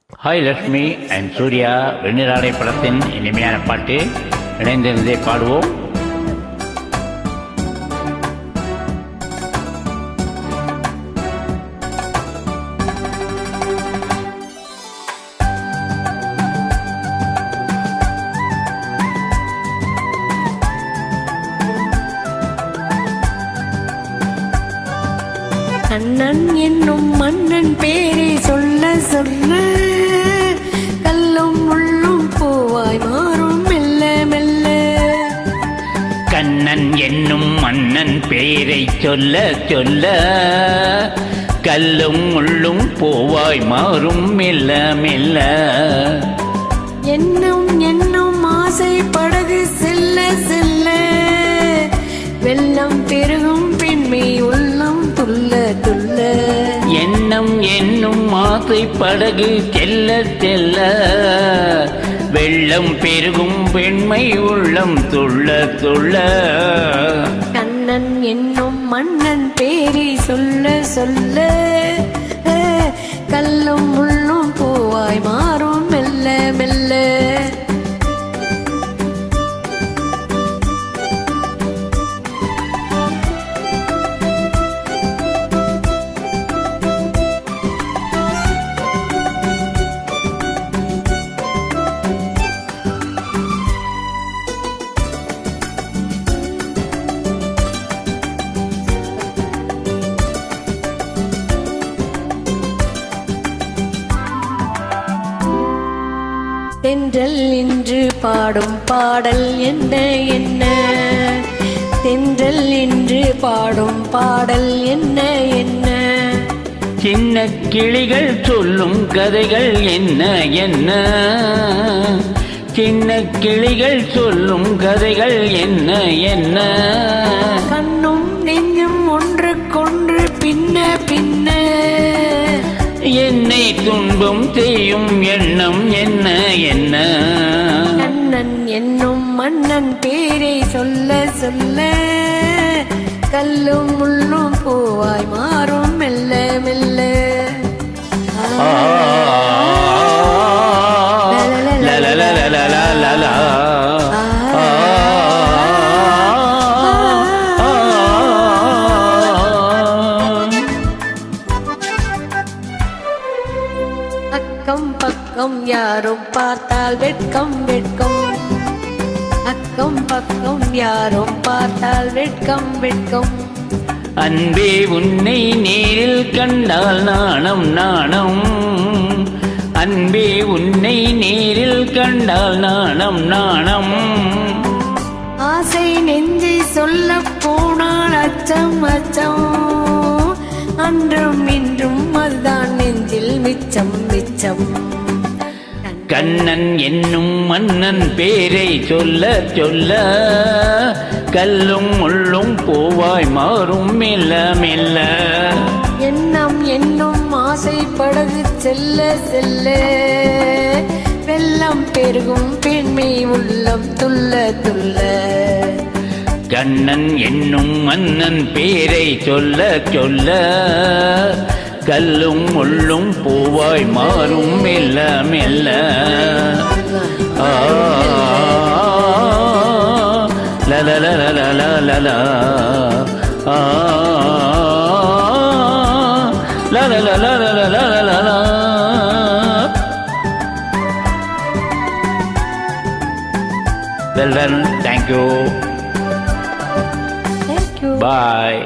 Hi Lakshmi and Surya வெண்ணிலாடை படத்தின் இனிமையான பாட்டு இணைந்திருந்தே பாடுவோம். கண்ணன் என்னும் மன்னன் பேரை சொல்ல சொல்ல கல்லும் முள்ளும் பூவாய் மாறும் மெல்ல மெல்ல. கண்ணன் என்னும் மன்னன் பேரை சொல்ல சொல்ல கல்லும் முள்ளும் பூவாய் மாறும் மெல்ல மெல்ல. என்னும் என்னும் ஆசை படகு செல்ல செல்ல வெள்ளம் பெருகும் பெண்மை உள்ளம் துள்ள துள்ள. எண்ணம் என்னும் ஆசை படகு செல்ல செல்ல வெள்ளம் பெருகும் பெண்மை உள்ளம் துள்ள துள்ள. கண்ணன் என்னும் மன்னன் பேரை சொல்ல சொல்ல கல்லும் முள்ளும் பூவாய் மாறும் மெல்ல மெல்ல. தென்றல் இன்று பாடும் பாடல் என்ன என்ன, தென்றல் இன்று பாடும் பாடல் என்ன என்ன. சின்ன கிளிகள் சொல்லும் கதைகள் என்ன என்ன, சின்ன கிளிகள் சொல்லும் கதைகள் என்ன என்ன. கண்ணும் நெஞ்சும் ஒன்றுக்கொன்று பின்ன பின்ன என்னை துன்பம் செய்யும் எண்ணம் என்ன என்ன. கண்ணன் என்னும் மன்னன் பேரை சொல்ல சொல்ல கல்லும் முள்ளும் பூவாய் மாறும் மெல்ல மெல்ல. அக்கம் பக்கம் யாரும் பார்த்தால் வெட்கம் வெட்கம், அக்கம் பக்கம் யாரும் பார்த்தால் வெட்கம் வெட்கம். அன்பே உன்னை நேரில் கண்டால் நாணம் நாணம், அன்பே உன்னை நேரில் கண்டால் நாணம் நாணம். ஆசை நெஞ்சை சொல்ல போனால் அச்சம் அச்சம், அன்றும் இன்றும் அதுதான் நெஞ்சில் மிச்சம் மிச்சம். கண்ணன் என்னும் மன்னன் பேரை சொல்ல சொல்ல கல்லும் முள்ளும் பூவாய் மாறும் மெல்ல மெல்ல. எண்ணம் என்னும் ஆசை படகு செல்ல செல்ல வெள்ளம் பெருகும் பெண்மை உள்ளம் துள்ள துள்ள. கண்ணன் என்னும் மன்னன் பேரை சொல்ல சொல்ல கல்லும் முள்ளும் பூவாய் மாறும் மெல்ல மெல்ல. லலலலலலலலா லலலலலலலலா. Well done. Thank you. Thank you. Bye.